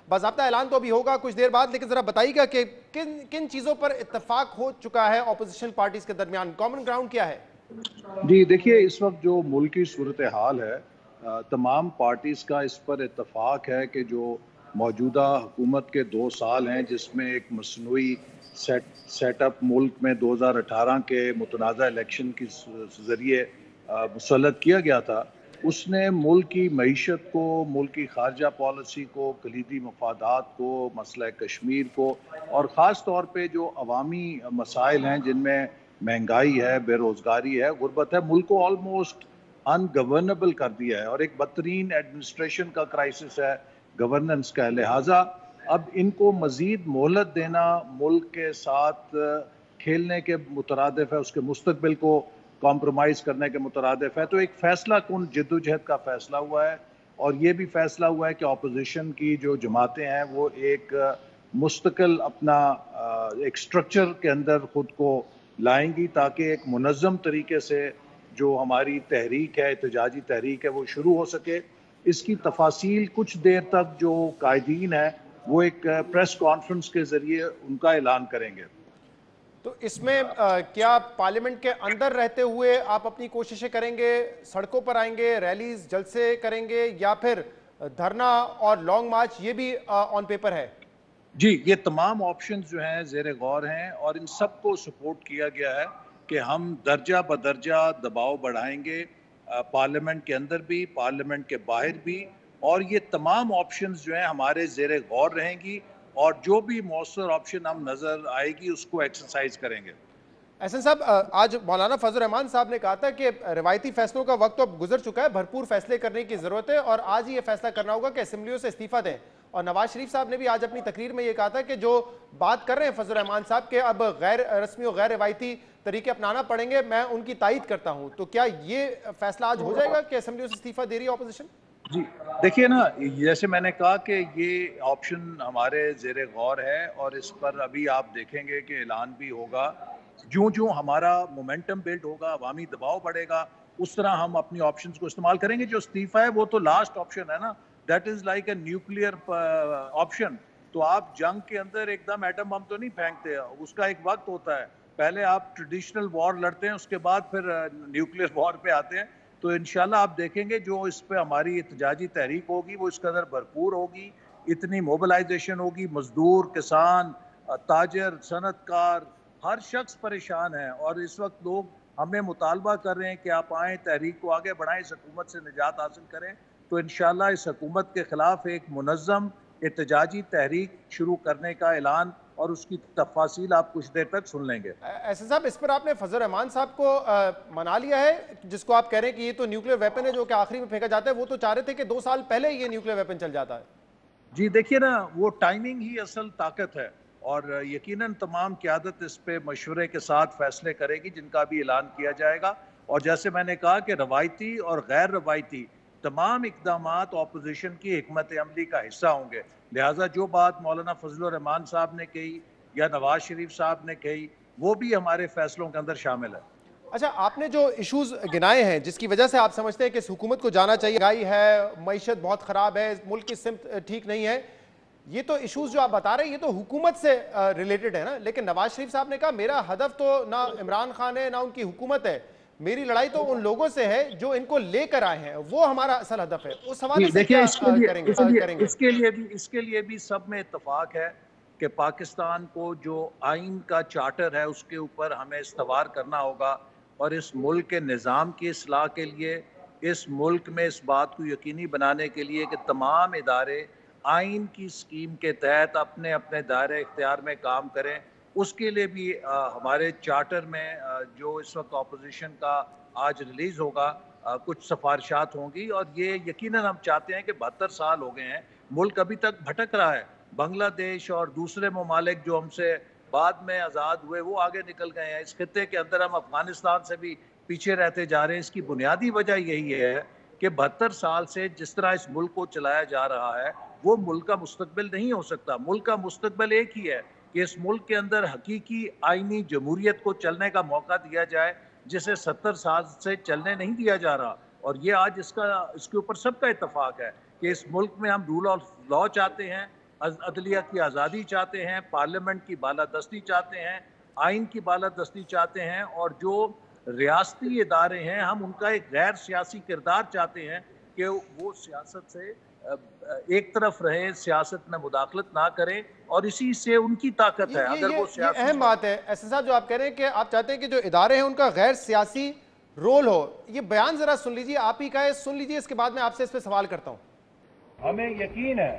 باضابطہ اعلان تو ابھی ہوگا کچھ دیر بعد، لیکن ذرا بتائیے گا کہ کن کن چیزوں پر اتفاق ہو چکا ہے اپوزیشن پارٹیز کے درمیان، کامن گراؤنڈ کیا ہے؟ جی دیکھیے، اس وقت جو ملکی صورتحال ہے، تمام پارٹیز کا اس پر اتفاق ہے کہ جو موجودہ حکومت کے 2 سال ہیں، جس میں ایک مصنوعی سیٹ اپ ملک میں 2018 کے متنازع الیکشن کے ذریعے مسلط کیا گیا تھا، اس نے ملک کی معیشت کو، ملک کی خارجہ پالیسی کو، کلیدی مفادات کو، مسئلہ کشمیر کو، اور خاص طور پہ جو عوامی مسائل ہیں جن میں مہنگائی ہے، بے روزگاری ہے، غربت ہے، ملک کو آلموسٹ ان گورنبل کر دیا ہے، اور ایک بدترین ایڈمنسٹریشن کا کرائسس ہے، گورننس کا۔ لہٰذا اب ان کو مزید مہلت دینا ملک کے ساتھ کھیلنے کے مترادف ہے، اس کے مستقبل کو کمپرومائز کرنے کے مترادف ہے۔ تو ایک فیصلہ کن جدوجہد کا فیصلہ ہوا ہے، اور یہ بھی فیصلہ ہوا ہے کہ اپوزیشن کی جو جماعتیں ہیں وہ ایک مستقل اپنا ایک سٹرکچر کے اندر خود کو لائیں گی، تاکہ ایک منظم طریقے سے جو ہماری تحریک ہے، احتجاجی تحریک ہے، وہ شروع ہو سکے۔ اس کی تفاصیل کچھ دیر تک جو قائدین ہیں وہ ایک پریس کانفرنس کے ذریعے ان کا اعلان کریں گے۔ تو اس میں کیا پارلیمنٹ کے اندر رہتے ہوئے آپ اپنی کوششیں کریں گے، سڑکوں پر آئیں گے، ریلیز جلسے کریں گے، یا پھر دھرنا اور لانگ مارچ، یہ بھی آن پیپر ہے؟ جی، یہ تمام آپشنز جو ہیں زیر غور ہیں، اور ان سب کو سپورٹ کیا گیا ہے کہ ہم درجہ بدرجہ دباؤ بڑھائیں گے، پارلیمنٹ کے اندر بھی، پارلیمنٹ کے باہر بھی، اور یہ تمام آپشنز جو ہیں ہمارے زیر غور رہیں گی، اور جو بھی مؤثر آپشن ہم نظر آئے گی اس کو ایکسرسائز کریں گے۔ احسن صاحب، آج مولانا فضل الرحمان صاحب نے کہا تھا کہ روایتی فیصلوں کا وقت تو اب گزر چکا ہے، بھرپور فیصلے کرنے کی ضرورت ہے، اور آج ہی یہ فیصلہ کرنا ہوگا کہ اسمبلیوں سے استعفیٰ دیں۔ اور نواز شریف صاحب نے بھی آج اپنی تقریر میں یہ کہا تھا کہ جو بات کر رہے ہیں فضل الرحمان صاحب کہ اب غیر رسمی اور غیر روایتی طریقے اپنانا پڑیں گے، میں ان کی تائید کرتا ہوں۔ تو کیا یہ فیصلہ آج ہو جائے گا کہ اسمبلیوں سے استعفیٰ دے رہی ہے اپوزیشن؟ جی دیکھیے نا، جیسے میں نے کہا کہ یہ آپشن ہمارے زیر غور ہے، اور اس پر ابھی آپ دیکھیں گے کہ اعلان بھی ہوگا۔ جوں ہمارا مومنٹم بلڈ ہوگا، عوامی دباؤ بڑھے گا، اس طرح ہم اپنی آپشنز کو استعمال کریں گے۔ جو استعفیٰ ہے وہ تو لاسٹ آپشن ہے نا، that is like a nuclear option. تو آپ جنگ کے اندر ایک دم ایٹم بم تو نہیں پھینکتے، اس کا ایک وقت ہوتا ہے، پہلے آپ ٹریڈیشنل وار لڑتے ہیں، اس کے بعد پھر نیوکلیئر وار پہ آتے ہیں۔ تو انشاءاللہ آپ دیکھیں گے جو اس پہ ہماری احتجاجی تحریک ہوگی وہ اس قدر بھرپور ہوگی، اتنی موبلائزیشن ہوگی، مزدور، کسان، تاجر، صنعت کار، ہر شخص پریشان ہے، اور اس وقت لوگ ہمیں مطالبہ کر رہے ہیں کہ آپ آئیں، تحریک کو آگے بڑھائیں، اس حکومت سے نجات حاصل کریں۔ تو انشاءاللہ اس حکومت کے خلاف ایک منظم احتجاجی تحریک شروع کرنے کا اعلان، اور اس کی تفاصیل آپ کچھ دیر تک سن لیں گے۔ ایسے صاحب، اس پر آپ نے فضل الرحمان صاحب کو منا لیا ہے، جس کو آپ کہہ رہے ہیں کہ یہ تو نیوکلیئر ویپن ہے جو کہ آخری میں پھینکا جاتا ہے؟ وہ تو چاہ رہے تھے کہ 2 سال پہلے یہ نیوکلیئر ویپن چل جاتا ہے۔ جی دیکھیے نا، وہ ٹائمنگ ہی اصل طاقت ہے، اور یقیناً تمام قیادت اس پہ مشورے کے ساتھ فیصلے کرے گی جن کا بھی اعلان کیا جائے گا۔ اور جیسے میں نے کہا کہ روایتی اور غیر روایتی تمام اقدامات اپوزیشن کی حکمت عملی کا حصہ ہوں گے۔ لہٰذا جو بات مولانا فضل الرحمان صاحب نے کہی یا نواز شریف صاحب نے کہی، وہ بھی ہمارے فیصلوں کے اندر شامل ہے۔ اچھا، آپ نے جو ایشوز گنائے ہیں جس کی وجہ سے آپ سمجھتے ہیں کہ اس حکومت کو جانا چاہیے، مہنگائی ہے، معیشت بہت خراب ہے، ملک کی سمت ٹھیک نہیں ہے، یہ تو ایشوز جو آپ بتا رہے ہیں یہ تو حکومت سے ریلیٹڈ ہے نا؟ لیکن نواز شریف صاحب نے کہا میرا ہدف تو نہ عمران خان ہے نہ ان کی حکومت ہے، میری لڑائی تو ان لوگوں سے ہے جو ان کو لے کر آئے ہیں، وہ ہمارا اصل ہدف ہے۔ اس حوالے سے دیکھیے، کیا اس کریں گے؟ کے لیے بھی سب میں اتفاق ہے کہ پاکستان کو جو آئین کا چارٹر ہے اس کے اوپر ہمیں استوار کرنا ہوگا، اور اس ملک کے نظام کی اصلاح کے لیے، اس ملک میں اس بات کو یقینی بنانے کے لیے کہ تمام ادارے آئین کی سکیم کے تحت اپنے اپنے دائرہ اختیار میں کام کریں، اس کے لیے بھی ہمارے چارٹر میں جو اس وقت اپوزیشن کا آج ریلیز ہوگا کچھ سفارشات ہوں گی، اور یہ یقیناً ہم چاہتے ہیں کہ 72 سال ہو گئے ہیں، ملک ابھی تک بھٹک رہا ہے، بنگلہ دیش اور دوسرے ممالک جو ہم سے بعد میں آزاد ہوئے وہ آگے نکل گئے ہیں، اس خطے کے اندر ہم افغانستان سے بھی پیچھے رہتے جا رہے ہیں۔ اس کی بنیادی وجہ یہی ہے کہ 72 سال سے جس طرح اس ملک کو چلایا جا رہا ہے وہ ملک کا مستقبل نہیں ہو سکتا۔ ملک کا مستقبل ایک ہی ہے کہ اس ملک کے اندر حقیقی آئینی جمہوریت کو چلنے کا موقع دیا جائے، جسے 70 سال سے چلنے نہیں دیا جا رہا۔ اور یہ آج اس کے اوپر سب کا اتفاق ہے کہ اس ملک میں ہم رول آف لا چاہتے ہیں، عدلیہ کی آزادی چاہتے ہیں، پارلیمنٹ کی بالادستی چاہتے ہیں، آئین کی بالادستی چاہتے ہیں، اور جو ریاستی ادارے ہیں ہم ان کا ایک غیر سیاسی کردار چاہتے ہیں کہ وہ سیاست سے ایک طرف رہیں، سیاست میں مداخلت نہ کریں، اور اسی سے ان کی طاقت ہے اگر وہ یہ سیاسی اہم بات ہے ایسے صاحب جو آپ کہہ رہے ہیں کہ آپ چاہتے ہیں کہ جو ادارے ہیں ان کا غیر سیاسی رول ہو. یہ بیان ذرا سن لیجئے، آپ ہی کا ہے، سن لیجئے، اس کے بعد میں آپ سے اس پہ سوال کرتا ہوں. ہمیں یقین ہے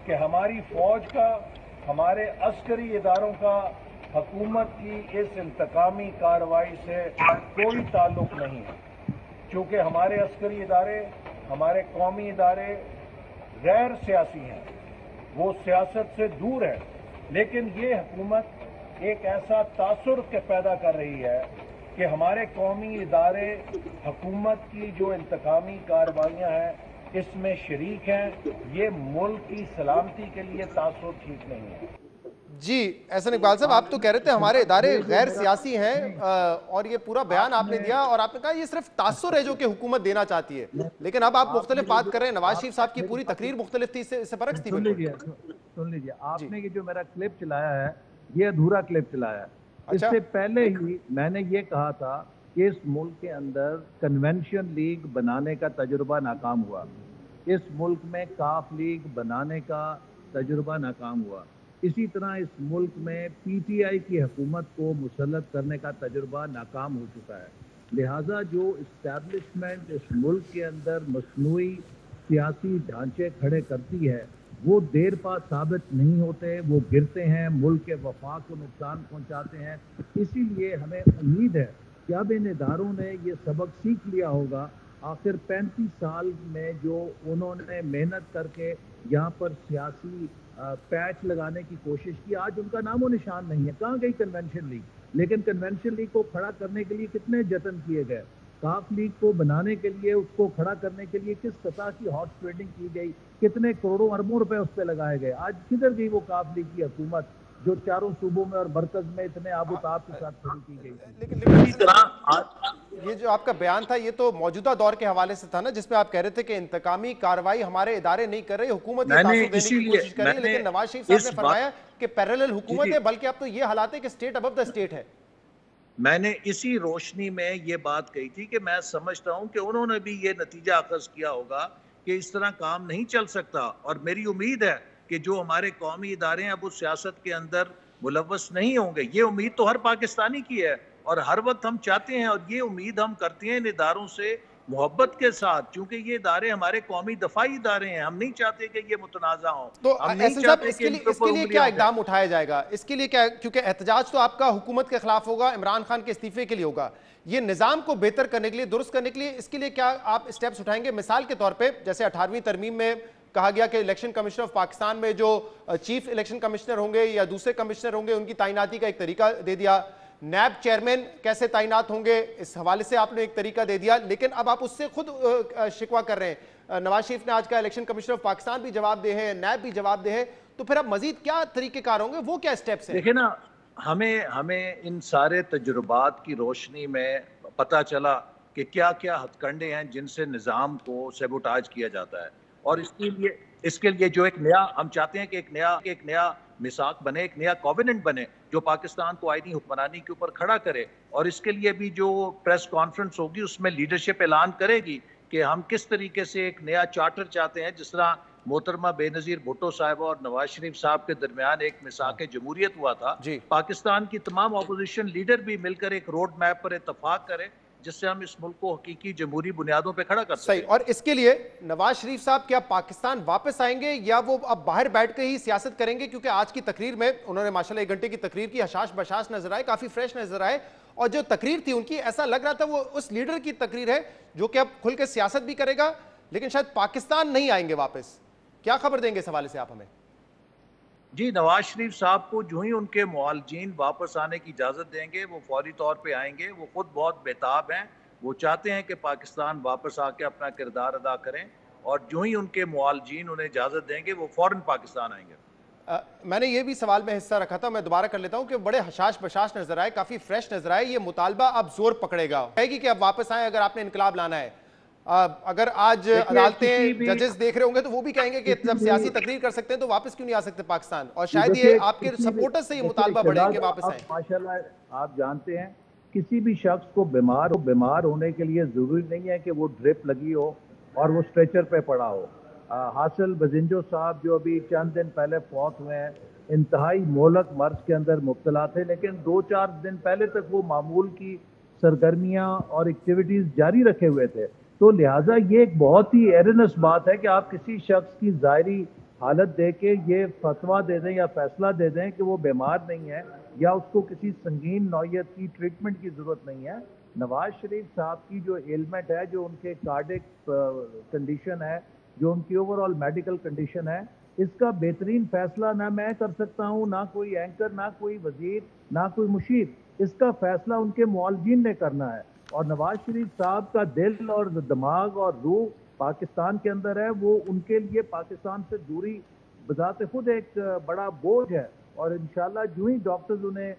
کہ ہماری فوج کا، ہمارے عسکری اداروں کا حکومت کی اس انتقامی کارروائی سے کوئی تعلق نہیں ہے، چونکہ ہمارے عسکری ادارے، ہمارے قومی ادارے غیر سیاسی ہیں، وہ سیاست سے دور ہے. لیکن یہ حکومت ایک ایسا تاثر پیدا کر رہی ہے کہ ہمارے قومی ادارے حکومت کی جو انتقامی کارروائیاں ہیں اس میں شریک ہیں. یہ ملک کی سلامتی کے لیے تاثر ٹھیک نہیں ہے. جی احسن اقبال صاحب، آپ تو کہہ رہے تھے ہمارے ادارے غیر سیاسی ہیں، اور یہ پورا بیان آپ نے دیا اور آپ نے کہا یہ صرف تاثر ہے جو کہ حکومت دینا چاہتی ہے، لیکن اب آپ مختلف بات کر رہے ہیں. نواز شریف صاحب کی پوری تقریر مختلف تھی، اس سے برعکس تھی. سن لیجئے آپ نے یہ جو میرا کلپ چلایا ہے یہ ادھورا کلپ چلایا ہے. اس سے پہلے ہی میں نے یہ کہا تھا کہ اس ملک کے اندر کنونشن لیگ بنانے کا تجربہ ناکام ہوا، اس ملک میں کاف لیگ بنانے کا تجربہ ناکام ہوا، اسی طرح اس ملک میں پی ٹی آئی کی حکومت کو مسلط کرنے کا تجربہ ناکام ہو چکا ہے. لہٰذا جو اسٹیبلشمنٹ اس ملک کے اندر مصنوعی سیاسی ڈھانچے کھڑے کرتی ہے وہ دیر پا ثابت نہیں ہوتے، وہ گرتے ہیں، ملک کے وفاق کو نقصان پہنچاتے ہیں. اسی لیے ہمیں امید ہے کہ اب ان اداروں نے یہ سبق سیکھ لیا ہوگا. آخر 35 سال میں جو انہوں نے محنت کر کے یہاں پر سیاسی پیچ لگانے کی کوشش کی، آج ان کا نام و نشان نہیں ہے. کہاں گئی کنونشن لیگ؟ لیکن کنونشن لیگ کو کھڑا کرنے کے لیے کتنے جتن کیے گئے، کاف لیگ کو بنانے کے لیے، اس کو کھڑا کرنے کے لیے کس قطع کی ہارس ٹریڈنگ کی گئی، کتنے کروڑوں اربوں روپے اس پہ لگائے گئے. آج کدھر گئی وہ کاف لیگ کی حکومت جو چاروں صوبوں میں اور مرکز میں اتنے آب و تاب کے ساتھ کھڑی کی گئی تھی. لیکن یہ جو آپ کا بیان تھا یہ تو موجودہ دور کے حوالے سے تھا نا، جس میں آپ کہہ رہے تھے کہ انتقامی کارروائی ہمارے ادارے نہیں کر رہے، حکومت یہ تاثر دینے کی کوشش کر رہی ہے. لیکن نواز شریف صاحب نے فرمایا کہ پیرالل حکومت ہے، بلکہ اب تو یہ حالات ہے کہ اسٹیٹ ابو دا اسٹیٹ ہے. میں نے اسی روشنی میں یہ بات کہی تھی کہ میں سمجھتا ہوں کہ انہوں نے بھی یہ نتیجہ اخذ کیا ہوگا کہ اس طرح کام نہیں چل سکتا. اور میری امید ہے کہ جو ہمارے قومی ادارے ہیں اب اس سیاست کے اندر ملوث نہیں ہوں گے. یہ امید تو ہر پاکستانی کی ہے اور ہر وقت ہم چاہتے ہیں، اور یہ امید ہم کرتے ہیں ان اداروں سے محبت کے ساتھ، چونکہ یہ ادارے ہمارے قومی دفاعی ادارے ہیں. ہم نہیں چاہتے کہ یہ متنازع ہوں. تو ایسے صاحب اس کے لیے کیا اقدام اٹھایا جائے گا؟ اس کے لیے کیا، کیونکہ احتجاج تو آپ کا حکومت کے خلاف ہوگا، عمران خان کے استعفے کے لیے ہوگا، یہ نظام کو بہتر کرنے کے لیے، درست کرنے کے لیے اس کے لیے کیا آپ اسٹیپس اٹھائیں گے؟ مثال کے طور پہ جیسے 18ویں ترمیم میں کہا گیا کہ الیکشن کمیشن آف پاکستان میں جو چیف الیکشن کمشنر ہوں گے یا دوسرے کمشنر ہوں گے ان کی تعیناتی کا ایک طریقہ دے دیا. نیب چیئرمین کیسے تعینات ہوں گے اس حوالے سے آپ نے ایک طریقہ دے دیا. لیکن اب آپ اس سے خود شکوہ کر رہے ہیں. نواز شریف نے آج کا الیکشن کمیشن آف پاکستان بھی جواب دے ہیں، نیب بھی جواب دے ہیں، تو پھر اب مزید کیا طریقہ کار ہوں گے؟ وہ کیا سٹیپس ہیں؟ دیکھیں نا، ہمیں ان سارے تجربات کی روشنی میں پتہ چلا کہ کیا کیا ہتھ کنڈے ہیں جن سے نظام کو سیبوٹاج کیا جاتا ہے. اور اس کے لیے جو ایک نیا ہم چاہتے ہیں کہ ایک نیا میثاق بنے، ایک نیا کووننٹ بنے جو پاکستان کو آئینی حکمرانی کے اوپر کھڑا کرے. اور اس کے لیے بھی جو پریس کانفرنس ہوگی اس میں لیڈرشپ اعلان کرے گی کہ ہم کس طریقے سے ایک نیا چارٹر چاہتے ہیں. جس طرح محترمہ بے نظیر بھٹو صاحبہ اور نواز شریف صاحب کے درمیان ایک میثاق جمہوریت ہوا تھا، پاکستان کی تمام اپوزیشن لیڈر بھی مل کر ایک روڈ میپ پر اتفاق کرے جس سے ہم اس ملک کو حقیقی جمہوری بنیادوں پہ کھڑا کر سکیں. صحیح. اور اس کے لیے نواز شریف صاحب کیا پاکستان واپس آئیں گے یا وہ اب باہر بیٹھ کے ہی سیاست کریں گے؟ کیونکہ آج کی تقریر میں انہوں نے ماشاءاللہ 1 گھنٹے کی تقریر کی، حشاش بشاش نظر آئے، کافی فریش نظر آئے، اور جو تقریر تھی ان کی ایسا لگ رہا تھا وہ اس لیڈر کی تقریر ہے جو کہ اب کھل کے سیاست بھی کرے گا لیکن شاید پاکستان نہیں آئیں گے واپس. کیا خبر دیں گے اس حوالے سے آپ ہمیں؟ جی، نواز شریف صاحب کو جو ہی ان کے معالجین واپس آنے کی اجازت دیں گے وہ فوری طور پہ آئیں گے. وہ خود بہت بےتاب ہیں، وہ چاہتے ہیں کہ پاکستان واپس آ کے اپنا کردار ادا کریں، اور جو ہی ان کے معالجین انہیں اجازت دیں گے وہ فوراً پاکستان آئیں گے. میں نے یہ بھی سوال میں حصہ رکھا تھا، میں دوبارہ کر لیتا ہوں کہ بڑے حشاش بشاش نظر آئے، کافی فریش نظر آئے. یہ مطالبہ اب زور پکڑے گا، کہے گی کہ اب واپس آئیں اگر آپ نے انقلاب لانا ہے. اگر آج عدالتیں ججز دیکھ رہے ہوں گے تو وہ بھی کہیں گے کہ جب سیاسی تقریر کر سکتے ہیں تو واپس کیوں نہیں آ سکتے پاکستان، اور شاید یہ آپ کے سپورٹر سے یہ مطالبہ بڑھے کہ واپس آئیں۔ ماشاءاللہ آپ جانتے ہیں کسی بھی شخص کو بیمار ہونے کے لیے ضروری نہیں ہے کہ وہ ڈرپ لگی ہو اور وہ اسٹریچر پہ پڑا ہو۔ حاصل بزنجو صاحب جو ابھی چند دن پہلے فوت ہوئے ہیں، انتہائی مہلک مرض کے اندر مبتلا تھے، لیکن 2-4 دن پہلے تک وہ معمول کی سرگرمیاں اور ایکٹیویٹیز جاری رکھے ہوئے تھے۔ تو لہٰذا یہ ایک بہت ہی ایرنس بات ہے کہ آپ کسی شخص کی ظاہری حالت دے کے یہ فتویٰ دے دیں یا فیصلہ دے دیں کہ وہ بیمار نہیں ہے یا اس کو کسی سنگین نوعیت کی ٹریٹمنٹ کی ضرورت نہیں ہے۔ نواز شریف صاحب کی جو ایلمنٹ ہے، جو ان کے کارڈک کنڈیشن ہے، جو ان کی اوورآل میڈیکل کنڈیشن ہے، اس کا بہترین فیصلہ نہ میں کر سکتا ہوں، نہ کوئی اینکر، نہ کوئی وزیر، نہ کوئی مشیر۔ اس کا فیصلہ ان کے معالجین نے کرنا ہے، اور نواز شریف صاحب کا دل اور دماغ اور روح پاکستان کے اندر ہے، وہ ان کے لیے پاکستان سے دوری بذات خود ایک بڑا بوجھ ہے، اور انشاءاللہ جو ہی ڈاکٹرز انہیں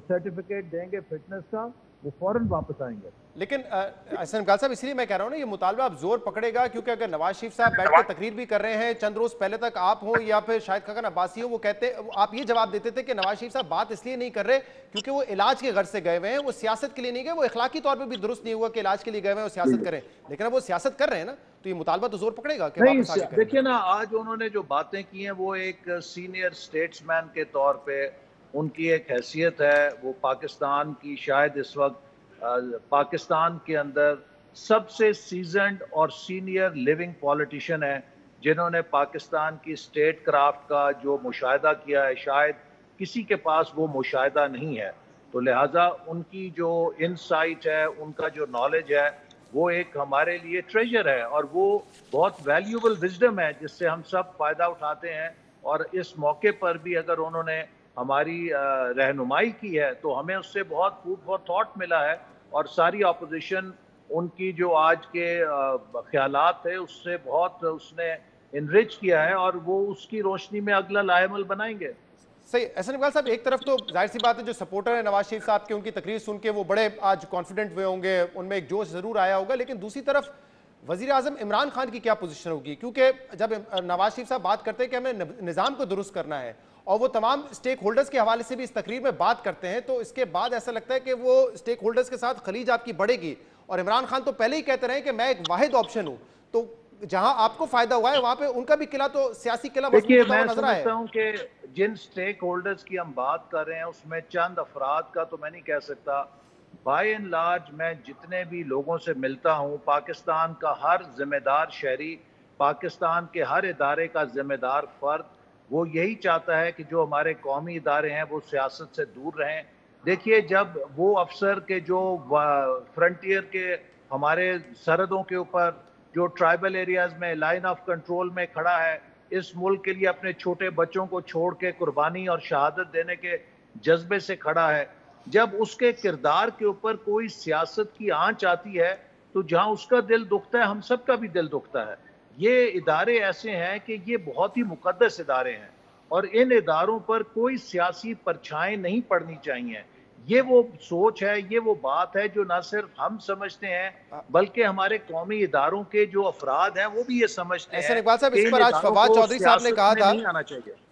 سرٹیفکیٹ دیں گے فٹنس کا، وہ فوراً واپس آئیں گے۔ لیکن احسن اقبال صاحب، اس لیے میں کہہ رہا ہوں نا، یہ مطالبہ اب زور پکڑے گا، کیونکہ اگر نواز شریف صاحب بیٹھ کے تقریر بھی کر رہے ہیں، چند روز پہلے تک آپ ہوں یا پھر شاہد خاقان عباسی ہوں، وہ کہتے آپ یہ جواب دیتے تھے کہ نواز شریف صاحب بات اس لیے نہیں کر رہے کیونکہ وہ علاج کے غرض سے گئے ہوئے ہیں، وہ سیاست کے لیے نہیں گئے، وہ اخلاقی طور پہ بھی درست نہیں ہوا کہ علاج کے لیے گئے ہوئے ہیں وہ سیاست کریں، لیکن اب وہ سیاست کر رہے ہیں نا، تو یہ مطالبہ تو زور پکڑے گا کہ واپس آگے کریں۔ دیکھیں نا، آج انہوں نے جو باتیں کی ہیں وہ ایک سینئر سٹیٹس مین کے طور پہ ان کی ایک حیثیت ہے، وہ پاکستان کی شاید اس وقت پاکستان کے اندر سب سے سیزنڈ اور سینئر لیونگ پولیٹیشین ہے، جنہوں نے پاکستان کی سٹیٹ کرافٹ کا جو مشاہدہ کیا ہے، شاید کسی کے پاس وہ مشاہدہ نہیں ہے۔ تو لہٰذا ان کی جو انسائٹ ہے، ان کا جو نالج ہے، وہ ایک ہمارے لیے ٹریجر ہے، اور وہ بہت ویلیوبل وزڈم ہے جس سے ہم سب فائدہ اٹھاتے ہیں۔ اور اس موقع پر بھی اگر انہوں نے ہماری رہنمائی کی ہے تو ہمیں اس سے بہت فوڈ فار تھاٹ ملا ہے، اور ساری اپوزیشن ان کی جو آج کے خیالات ہے اس سے بہت اس نے انرچ کیا ہے، اور وہ اس کی روشنی میں اگلا لائحہ بنائیں گے۔ صحیح احسن اقبال صاحب، ایک طرف تو ظاہر سی بات ہے جو سپورٹر ہیں نواز شریف صاحب کے، ان کی تقریر سن کے وہ بڑے آج کانفیڈنٹ ہوئے ہوں گے، ان میں ایک جوش ضرور آیا ہوگا، لیکن دوسری طرف وزیر اعظم عمران خان کی کیا پوزیشن ہوگی؟ کیونکہ جب نواز شریف صاحب بات کرتے ہیں کہ ہمیں نظام کو درست کرنا ہے اور وہ تمام سٹیک ہولڈرز کے حوالے سے بھی اس تقریر میں بات کرتے ہیں، تو اس کے بعد ایسا لگتا ہے کہ وہ سٹیک ہولڈرز کے ساتھ خلیج آپ کی بڑھے گی، اور عمران خان تو پہلے ہی کہتے رہے کہ میں ایک واحد آپشن ہوں، تو جہاں آپ کو فائدہ ہوا ہے وہاں پہ ان کا بھی قلعہ تو سیاسی قلعہ مضبوط ہوتا ہوا نظر آیا ہے۔ میں سمجھتا ہوں کہ جن سٹیک ہولڈرز کی ہم بات کر رہے ہیں اس میں چند افراد کا تو میں نہیں کہہ سکتا، بائی اینڈ لارج میں جتنے بھی لوگوں سے ملتا ہوں، پاکستان کا ہر ذمہ دار شہری، پاکستان کے ہر ادارے کا ذمہ دار فرد، وہ یہی چاہتا ہے کہ جو ہمارے قومی ادارے ہیں وہ سیاست سے دور رہیں۔ دیکھیے، جب وہ افسر کے جو فرنٹیئر کے ہمارے سرحدوں کے اوپر جو ٹرائبل ایریاز میں لائن آف کنٹرول میں کھڑا ہے، اس ملک کے لیے اپنے چھوٹے بچوں کو چھوڑ کے قربانی اور شہادت دینے کے جذبے سے کھڑا ہے، جب اس کے کردار کے اوپر کوئی سیاست کی آنچ آتی ہے تو جہاں اس کا دل دکھتا ہے ہم سب کا بھی دل دکھتا ہے۔ یہ ادارے ایسے ہیں کہ یہ بہت ہی مقدس ادارے ہیں، اور ان اداروں پر کوئی سیاسی پرچھائیں نہیں پڑنی چاہیے۔ یہ وہ سوچ ہے، یہ وہ بات ہے جو نہ صرف ہم سمجھتے ہیں بلکہ ہمارے قومی اداروں کے جو افراد ہیں وہ بھی یہ سمجھتے ہیں۔ احسن اقبال صاحب، اس پر آج فواد چودھری صاحب نے کہا تھا،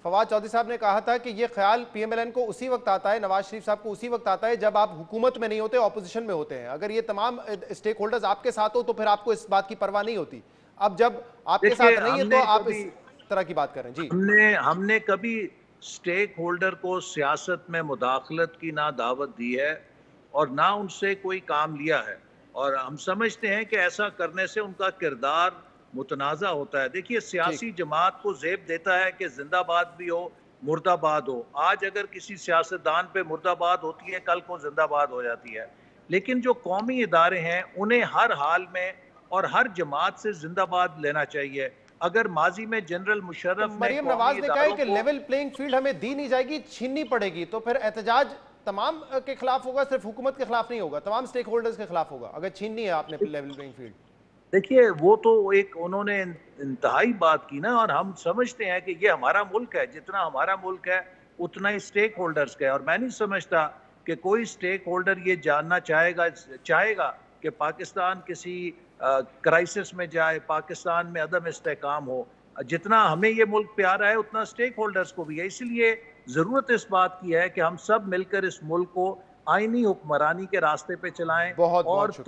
فواد چودھری صاحب نے کہا تھا کہ یہ خیال پی ایم ایل این کو اسی وقت آتا ہے، نواز شریف صاحب کو اسی وقت آتا ہے جب آپ حکومت میں نہیں ہوتے، اپوزیشن میں ہوتے ہیں۔ اگر یہ تمام اسٹیک ہولڈرز آپ کے ساتھ ہو تو پھر آپ کو اس بات کی پرواہ نہیں ہوتی، اب جب آپ کے ساتھ نہیں ہے تو آپ اس طرح کی بات کریں۔ جی، ہم نے کبھی سٹیک ہولڈر کو سیاست میں مداخلت کی نہ دعوت دی ہے اور نہ ان سے کوئی کام لیا ہے، اور ہم سمجھتے ہیں کہ ایسا کرنے سے ان کا کردار متنازع ہوتا ہے۔ دیکھیے، سیاسی جماعت کو زیب دیتا ہے کہ زندہ باد بھی ہو، مرد آباد ہو۔ آج اگر کسی سیاستدان پہ مرد آباد ہوتی ہے، کل کو زندہ باد ہو جاتی ہے، لیکن جو قومی ادارے ہیں انہیں ہر حال میں اور ہر جماعت سے زندہ باد لینا چاہیے۔ اگر ماضی میں جنرل مشرف مریم نواز نے کہا ہے کہ لیول پلینگ فیلڈ ہمیں دی نہیں جائے گی، چھیننی پڑے گی، تو پھر احتجاج تمام کے خلاف ہوگا، صرف حکومت کے خلاف نہیں ہوگا، تمام سٹیک ہولڈرز کے خلاف ہوگا اگر چھیننی ہے آپ نے لیول پلینگ فیلڈ۔ دیکھیے، وہ تو ایک انہوں نے انتہائی بات کی نا، اور ہم سمجھتے ہیں کہ یہ ہمارا ملک ہے، جتنا ہمارا ملک ہے اتنا ہی سٹیک ہولڈرز کا ہے، اور میں نہیں سمجھتا کہ کوئی سٹیک ہولڈر یہ جاننا چاہے گا کہ پاکستان کسی کرائسس میں جائے، پاکستان میں عدم استحکام ہو. جتنا ہمیں یہ ملک پیارا ہے اتنا سٹیک ہولڈرز کو بھی ہے. اسی لیے ضرورت اس بات کی ہے کہ ہم سب مل کر اس ملک کو آئینی حکمرانی کے راستے پہ چلائیں بہت اور بہت شکریہ.